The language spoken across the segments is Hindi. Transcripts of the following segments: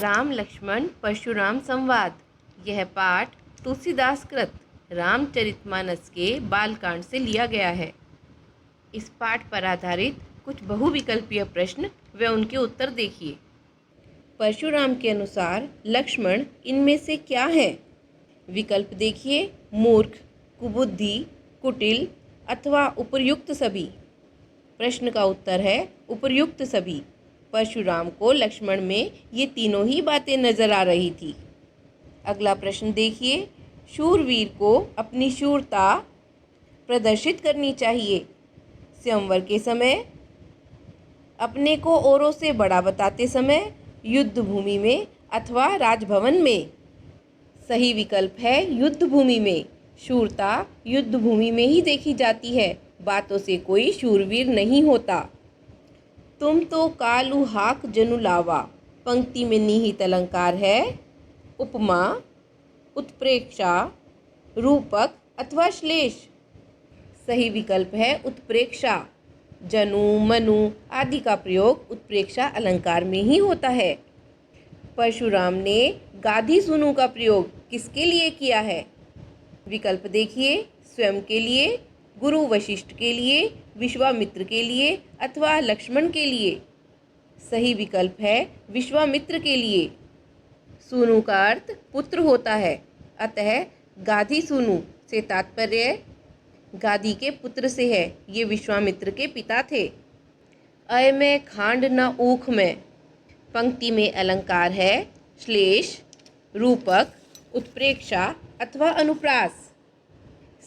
राम लक्ष्मण परशुराम संवाद। यह पाठ तुलसीदास कृत रामचरितमानस के बालकांड से लिया गया है। इस पाठ पर आधारित कुछ बहुविकल्पीय प्रश्न व उनके उत्तर देखिए। परशुराम के अनुसार लक्ष्मण इनमें से क्या है? विकल्प देखिए। मूर्ख, कुबुद्धि, कुटिल अथवा उपर्युक्त सभी। प्रश्न का उत्तर है उपर्युक्त सभी। परशुराम को लक्ष्मण में ये तीनों ही बातें नजर आ रही थी। अगला प्रश्न देखिए। शूरवीर को अपनी शूरता प्रदर्शित करनी चाहिए। स्वयंवर के समय, अपने को औरों से बड़ा बताते समय, युद्ध भूमि में अथवा राजभवन में। सही विकल्प है युद्ध भूमि में। शूरता युद्ध भूमि में ही देखी जाती है, बातों से कोई शूरवीर नहीं होता। तुम तो कालू हाक जनु लावा, पंक्ति में निहित अलंकार है उपमा, उत्प्रेक्षा, रूपक अथवा श्लेष। सही विकल्प है उत्प्रेक्षा। जनु, मनु आदि का प्रयोग उत्प्रेक्षा अलंकार में ही होता है। परशुराम ने गाधी सुनु का प्रयोग किसके लिए किया है? विकल्प देखिए। स्वयं के लिए, गुरु वशिष्ठ के लिए, विश्वामित्र के लिए अथवा लक्ष्मण के लिए। सही विकल्प है विश्वामित्र के लिए। सूनु का अर्थ पुत्र होता है, अतः गाधी सूनु से तात्पर्य गाधी के पुत्र से है। ये विश्वामित्र के पिता थे। अय में खांड न ऊख में, पंक्ति में अलंकार है श्लेष, रूपक, उत्प्रेक्षा अथवा अनुप्रास।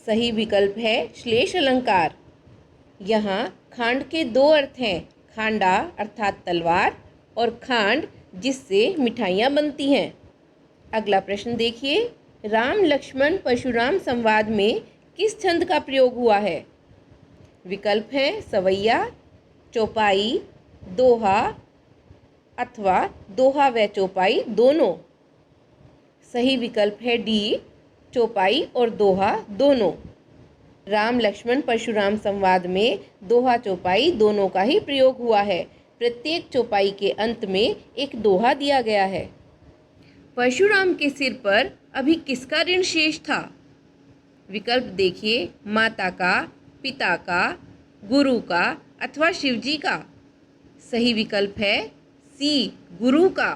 सही विकल्प है श्लेष अलंकार। यहाँ खांड के दो अर्थ हैं, खांडा अर्थात तलवार और खांड जिससे मिठाइयाँ बनती हैं। अगला प्रश्न देखिए। राम लक्ष्मण परशुराम संवाद में किस छंद का प्रयोग हुआ है? विकल्प हैं सवैया, चौपाई, दोहा अथवा दोहा व चौपाई दोनों। सही विकल्प है डी, चौपाई और दोहा दोनों। राम लक्ष्मण परशुराम संवाद में दोहा चौपाई दोनों का ही प्रयोग हुआ है। प्रत्येक चौपाई के अंत में एक दोहा दिया गया है। परशुराम के सिर पर अभी किसका ऋण शेष था? विकल्प देखिए। माता का, पिता का, गुरु का अथवा शिवजी का। सही विकल्प है सी, गुरु का।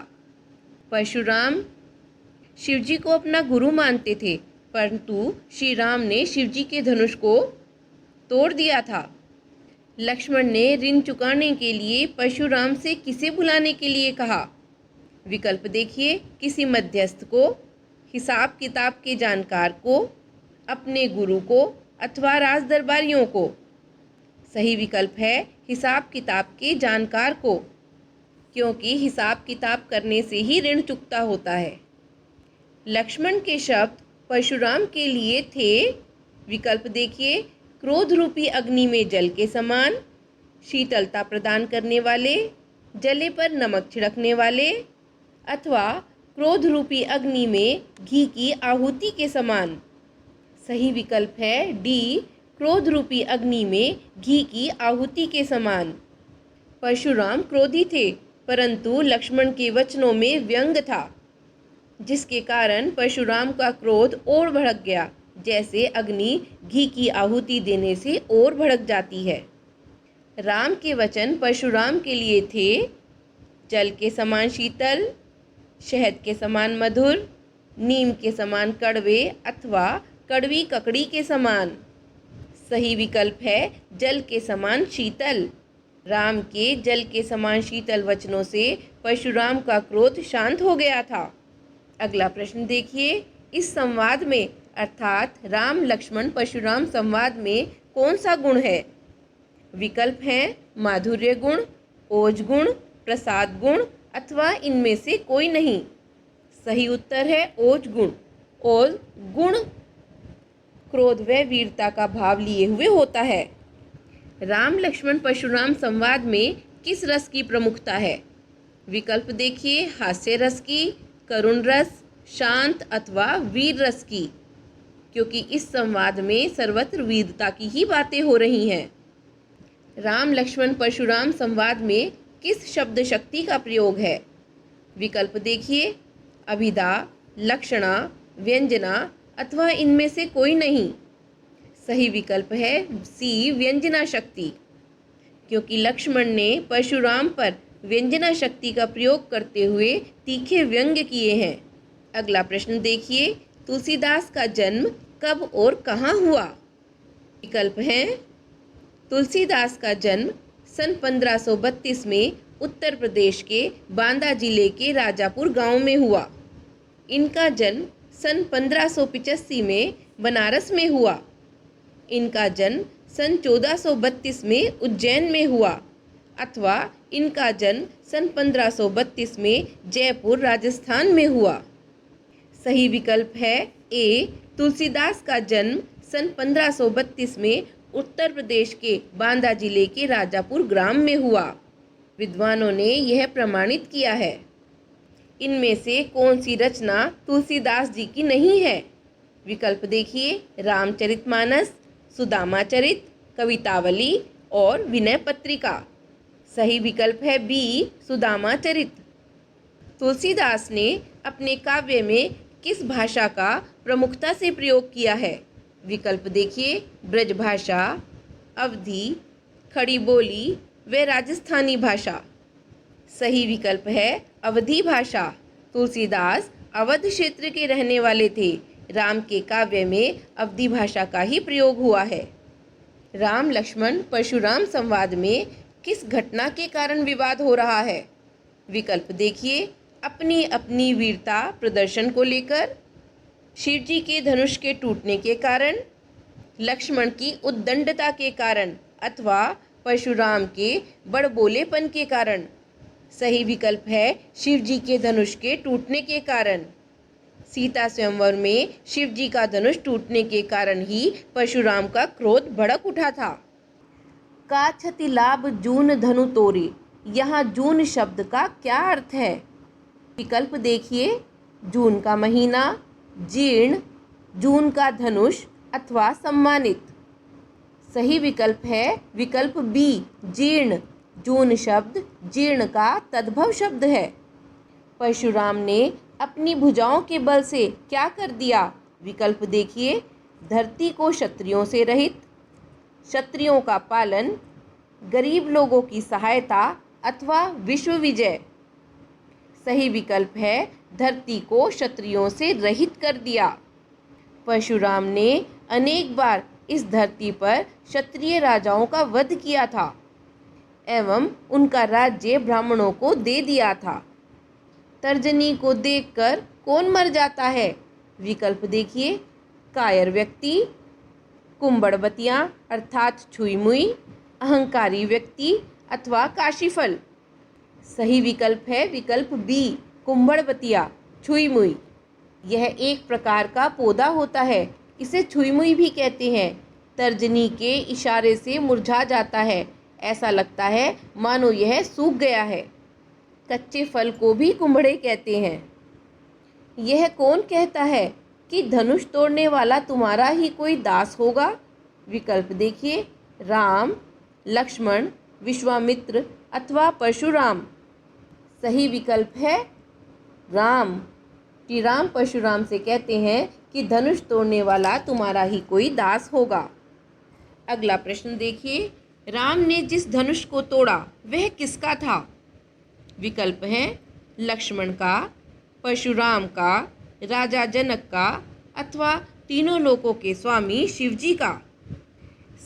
परशुराम शिवजी को अपना गुरु मानते थे, परंतु श्री राम ने शिवजी के धनुष को तोड़ दिया था। लक्ष्मण ने ऋण चुकाने के लिए परशुराम से किसे बुलाने के लिए कहा? विकल्प देखिए। किसी मध्यस्थ को, हिसाब किताब के जानकार को, अपने गुरु को अथवा राज दरबारियों को। सही विकल्प है हिसाब किताब के जानकार को, क्योंकि हिसाब किताब करने से ही ऋण चुकता होता है। लक्ष्मण के शब्द परशुराम के लिए थे। विकल्प देखिए। क्रोध रूपी अग्नि में जल के समान, शीतलता प्रदान करने वाले, जले पर नमक छिड़कने वाले अथवा क्रोध रूपी अग्नि में घी की आहुति के समान। सही विकल्प है डी, क्रोध रूपी अग्नि में घी की आहुति के समान। परशुराम क्रोधी थे, परंतु लक्ष्मण के वचनों में व्यंग था, जिसके कारण परशुराम का क्रोध और भड़क गया, जैसे अग्नि घी की आहुति देने से और भड़क जाती है। राम के वचन परशुराम के लिए थे जल के समान शीतल, शहद के समान मधुर, नीम के समान कड़वे अथवा कड़वी ककड़ी के समान। सही विकल्प है जल के समान शीतल। राम के जल के समान शीतल वचनों से परशुराम का क्रोध शांत हो गया था। अगला प्रश्न देखिए। इस संवाद में अर्थात राम लक्ष्मण परशुराम संवाद में कौन सा गुण है? विकल्प हैं माधुर्य गुण, ओज गुण, प्रसाद गुण अथवा इनमें से कोई नहीं। सही उत्तर है ओज गुण। ओज गुण क्रोध व वीरता का भाव लिए हुए होता है। राम लक्ष्मण परशुराम संवाद में किस रस की प्रमुखता है? विकल्प देखिए। हास्य रस की, करुण रस, शांत अथवा वीर रस की, क्योंकि इस संवाद में सर्वत्र वीरता की ही बातें हो रही हैं। राम लक्ष्मण परशुराम संवाद में किस शब्द शक्ति का प्रयोग है? विकल्प देखिए, अभिधा, लक्षणा, व्यंजना अथवा इनमें से कोई नहीं। सही विकल्प है सी, व्यंजना शक्ति, क्योंकि लक्ष्मण ने परशुराम पर व्यंजना शक्ति का प्रयोग करते हुए तीखे व्यंग्य किए हैं। अगला प्रश्न देखिए, तुलसीदास का जन्म कब और कहाँ हुआ? विकल्प हैं, तुलसीदास का जन्म सन 1532 में उत्तर प्रदेश के बांदा जिले के राजापुर गांव में हुआ। इनका जन्म सन 1585 में बनारस में हुआ। इनका जन्म सन 1432 में उज्जैन में हुआ, अथवा इनका जन्म सन 1532 में जयपुर राजस्थान में हुआ। सही विकल्प है ए, तुलसीदास का जन्म सन 1532 में उत्तर प्रदेश के बांदा जिले के राजापुर ग्राम में हुआ। विद्वानों ने यह प्रमाणित किया है। इनमें से कौन सी रचना तुलसीदास जी की नहीं है? विकल्प देखिए, रामचरितमानस, सुदामाचरित, कवितावली और विनय पत्रिका। सही विकल्प है बी, सुदामाचरित। तुलसीदास ने अपने काव्य में किस भाषा का प्रमुखता से प्रयोग किया है? विकल्प देखिए, ब्रजभाषा, अवधी, खड़ी बोली व राजस्थानी भाषा। सही विकल्प है अवधी भाषा। तुलसीदास अवध क्षेत्र के रहने वाले थे। राम के काव्य में अवधी भाषा का ही प्रयोग हुआ है। राम लक्ष्मण परशुराम संवाद में किस घटना के कारण विवाद हो रहा है? विकल्प देखिए, अपनी अपनी वीरता प्रदर्शन को लेकर, शिवजी के धनुष के टूटने के कारण, लक्ष्मण की उद्दंडता के कारण अथवा परशुराम के बड़बोलेपन के कारण। सही विकल्प है शिवजी के धनुष के टूटने के कारण। सीता स्वयंवर में शिवजी का धनुष टूटने के कारण ही परशुराम का क्रोध भड़क उठा था। का क्षति लाभ जून धनु तोरे, यहाँ जून शब्द का क्या अर्थ है? विकल्प देखिए, जून का महीना, जीर्ण, जून का धनुष अथवा सम्मानित। सही विकल्प है विकल्प बी, जीर्ण। जून शब्द जीर्ण का तद्भव शब्द है। परशुराम ने अपनी भुजाओं के बल से क्या कर दिया? विकल्प देखिए, धरती को क्षत्रियों से रहित, क्षत्रियों का पालन, गरीब लोगों की सहायता अथवा विश्व विजय। सही विकल्प है धरती को क्षत्रियों से रहित कर दिया। परशुराम ने अनेक बार इस धरती पर क्षत्रिय राजाओं का वध किया था एवं उनका राज्य ब्राह्मणों को दे दिया था। तर्जनी को देखकर कौन मर जाता है? विकल्प देखिए, कायर व्यक्ति, कुंभड़बतिया अर्थात छुई मुई, अहंकारी व्यक्ति अथवा काशीफल। सही विकल्प है विकल्प बी, कुंभड़बतिया, छुई मुई। यह एक प्रकार का पौधा होता है, इसे छुई मुई भी कहते हैं। तर्जनी के इशारे से मुरझा जाता है, ऐसा लगता है मानो यह सूख गया है। कच्चे फल को भी कुंभड़े कहते हैं। यह कौन कहता है कि धनुष तोड़ने वाला तुम्हारा ही कोई दास होगा? विकल्प देखिए, राम, लक्ष्मण, विश्वामित्र अथवा परशुराम। सही विकल्प है राम। श्री राम परशुराम से कहते हैं कि धनुष तोड़ने वाला तुम्हारा ही कोई दास होगा। अगला प्रश्न देखिए, राम ने जिस धनुष को तोड़ा वह किसका था? विकल्प हैं, लक्ष्मण का, परशुराम का, राजा जनक का अथवा तीनों लोकों के स्वामी शिवजी का।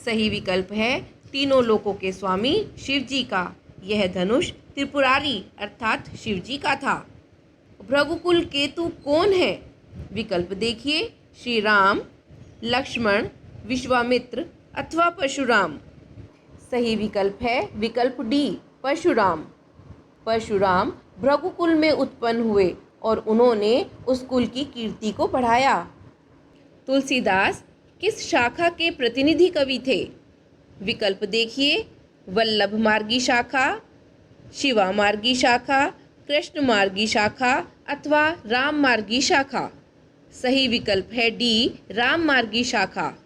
सही विकल्प है तीनों लोकों के स्वामी शिवजी का। यह धनुष त्रिपुरारी अर्थात शिवजी का था। भृगुकुल केतु कौन है? विकल्प देखिए, श्री राम, लक्ष्मण, विश्वामित्र अथवा परशुराम। सही विकल्प है विकल्प डी, परशुराम। परशुराम भृगुकुल में उत्पन्न हुए और उन्होंने उस कुल की कीर्ति को बढ़ाया। तुलसीदास किस शाखा के प्रतिनिधि कवि थे? विकल्प देखिए, वल्लभ मार्गी शाखा, शिवा मार्गी शाखा, कृष्ण मार्गी शाखा अथवा राम मार्गी शाखा। सही विकल्प है डी, राम मार्गी शाखा।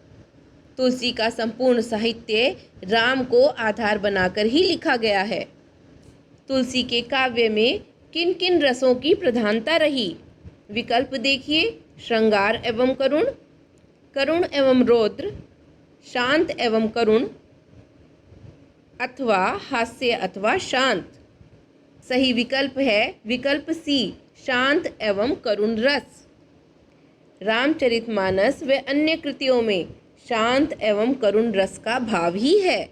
तुलसी का संपूर्ण साहित्य राम को आधार बनाकर ही लिखा गया है। तुलसी के काव्य में किन किन रसों की प्रधानता रही? विकल्प देखिए, श्रृंगार एवं करुण, करुण एवं रौद्र, शांत एवं करुण, अथवा हास्य अथवा शांत। सही विकल्प है विकल्प सी, शांत एवं करुण रस। रामचरितमानस व अन्य कृतियों में शांत एवं करुण रस का भाव ही है।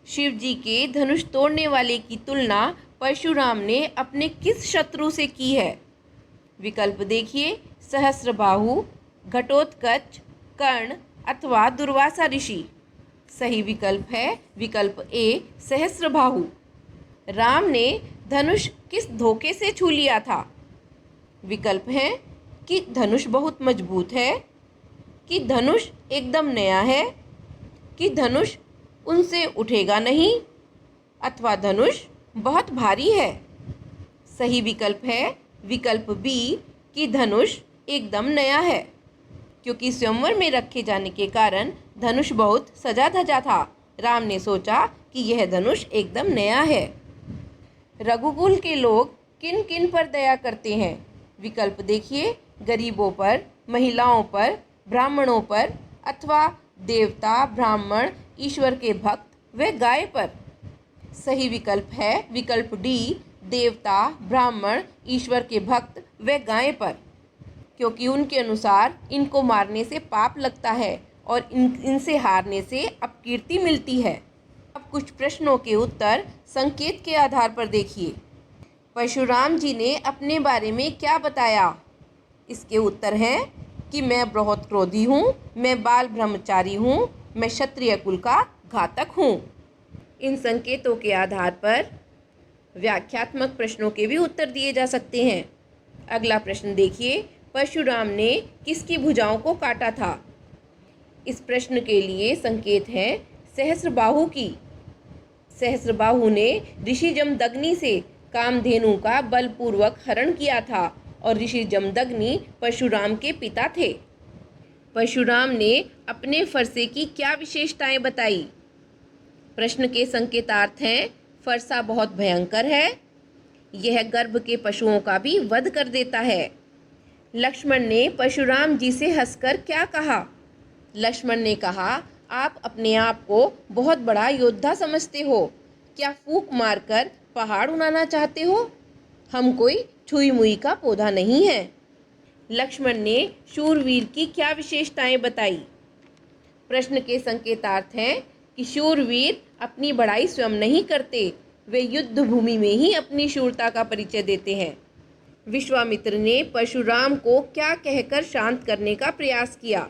शिव जी के धनुष तोड़ने वाले की तुलना परशुराम ने अपने किस शत्रु से की है? विकल्प देखिए, सहस्त्रबाहु, घटोत्कच, कर्ण अथवा दुर्वासा ऋषि। सही विकल्प है विकल्प ए, सहस्त्रबाहु। राम ने धनुष किस धोखे से छू लिया था? विकल्प है कि धनुष बहुत मजबूत है, कि धनुष एकदम नया है, कि धनुष उनसे उठेगा नहीं, अथवा धनुष बहुत भारी है। सही विकल्प है विकल्प बी, कि धनुष एकदम नया है, क्योंकि स्वयंवर में रखे जाने के कारण धनुष बहुत सजा धजा था। राम ने सोचा कि यह धनुष एकदम नया है। रघुकुल के लोग किन किन पर दया करते हैं? विकल्प देखिए, गरीबों पर, महिलाओं पर, ब्राह्मणों पर, अथवा देवता, ब्राह्मण, ईश्वर के भक्त व गाय पर। सही विकल्प है विकल्प डी, देवता, ब्राह्मण, ईश्वर के भक्त व गाय पर, क्योंकि उनके अनुसार इनको मारने से पाप लगता है और इनसे हारने से अपकीर्ति मिलती है। अब कुछ प्रश्नों के उत्तर संकेत के आधार पर देखिए। परशुराम जी ने अपने बारे में क्या बताया? इसके उत्तर हैं कि मैं बहुत क्रोधी हूँ, मैं बाल ब्रह्मचारी हूँ, मैं क्षत्रिय कुल का घातक हूँ। इन संकेतों के आधार पर व्याख्यात्मक प्रश्नों के भी उत्तर दिए जा सकते हैं। अगला प्रश्न देखिए, परशुराम ने किसकी भुजाओं को काटा था? इस प्रश्न के लिए संकेत है सहस्त्रबाहु की। सहस्त्रबाहु ने ऋषि जमदग्नि से कामधेनु का बलपूर्वक हरण किया था और ऋषि जमदग्नि परशुराम के पिता थे। परशुराम ने अपने फरसे की क्या विशेषताएं बताई? प्रश्न के संकेतार्थ हैं, फरसा बहुत भयंकर है, यह गर्भ के पशुओं का भी वध कर देता है। लक्ष्मण ने परशुराम जी से हंसकर क्या कहा? लक्ष्मण ने कहा, आप अपने आप को बहुत बड़ा योद्धा समझते हो, क्या फूंक मारकर पहाड़ उड़ाना चाहते हो? हम कोई छुई मुई का पौधा नहीं है। लक्ष्मण ने शूरवीर की क्या विशेषताएं बताई? प्रश्न के संकेतार्थ हैं कि शूरवीर अपनी बड़ाई स्वयं नहीं करते, वे युद्ध भूमि में ही अपनी शूरता का परिचय देते हैं। विश्वामित्र ने परशुराम को क्या कहकर शांत करने का प्रयास किया?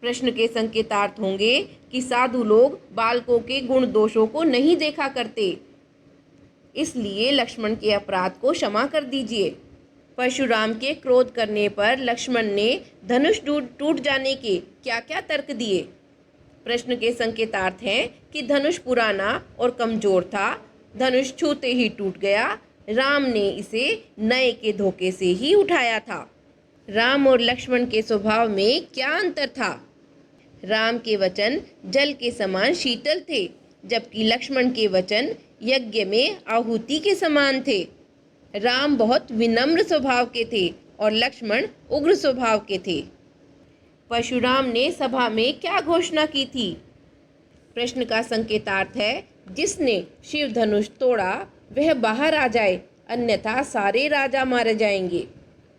प्रश्न के संकेतार्थ होंगे कि साधु लोग बालकों के गुण दोषों को नहीं देखा करते, इसलिए लक्ष्मण के अपराध को क्षमा कर दीजिए। परशुराम के क्रोध करने पर लक्ष्मण ने धनुष टूट जाने के क्या क्या तर्क दिए? प्रश्न के संकेतार्थ हैं कि धनुष पुराना और कमजोर था, धनुष छूते ही टूट गया, राम ने इसे नए के धोखे से ही उठाया था। राम और लक्ष्मण के स्वभाव में क्या अंतर था? राम के वचन जल के समान शीतल थे, जबकि लक्ष्मण के वचन यज्ञ में आहुति के समान थे। राम बहुत विनम्र स्वभाव के थे और लक्ष्मण उग्र स्वभाव के थे। परशुराम ने सभा में क्या घोषणा की थी? प्रश्न का संकेतार्थ है, जिसने शिव धनुष तोड़ा वह बाहर आ जाए, अन्यथा सारे राजा मारे जाएंगे।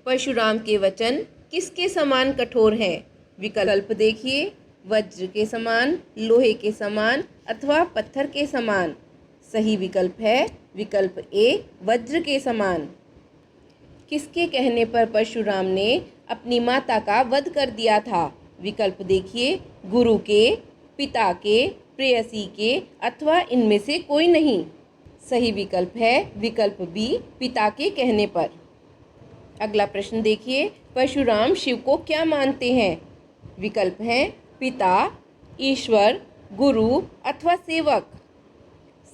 परशुराम के वचन किसके समान कठोर हैं? विकल्प देखिए, वज्र के समान, लोहे के समान अथवा पत्थर के समान। सही विकल्प है विकल्प ए, वज्र के समान। किसके कहने पर परशुराम ने अपनी माता का वध कर दिया था? विकल्प देखिए, गुरु के, पिता के, प्रेयसी के अथवा इनमें से कोई नहीं। सही विकल्प है विकल्प बी, पिता के कहने पर। अगला प्रश्न देखिए, परशुराम शिव को क्या मानते हैं? विकल्प हैं पिता, ईश्वर, गुरु अथवा सेवक।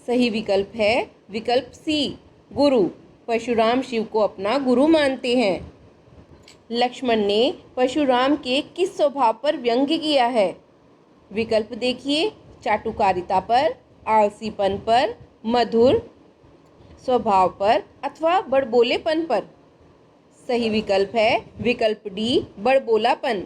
सही विकल्प है विकल्प सी, गुरु। परशुराम शिव को अपना गुरु मानते हैं। लक्ष्मण ने परशुराम के किस स्वभाव पर व्यंग्य किया है? विकल्प देखिए, चाटुकारिता पर, आलसीपन पर, मधुर स्वभाव पर अथवा बड़बोलेपन पर। सही विकल्प है विकल्प डी, बड़बोलापन।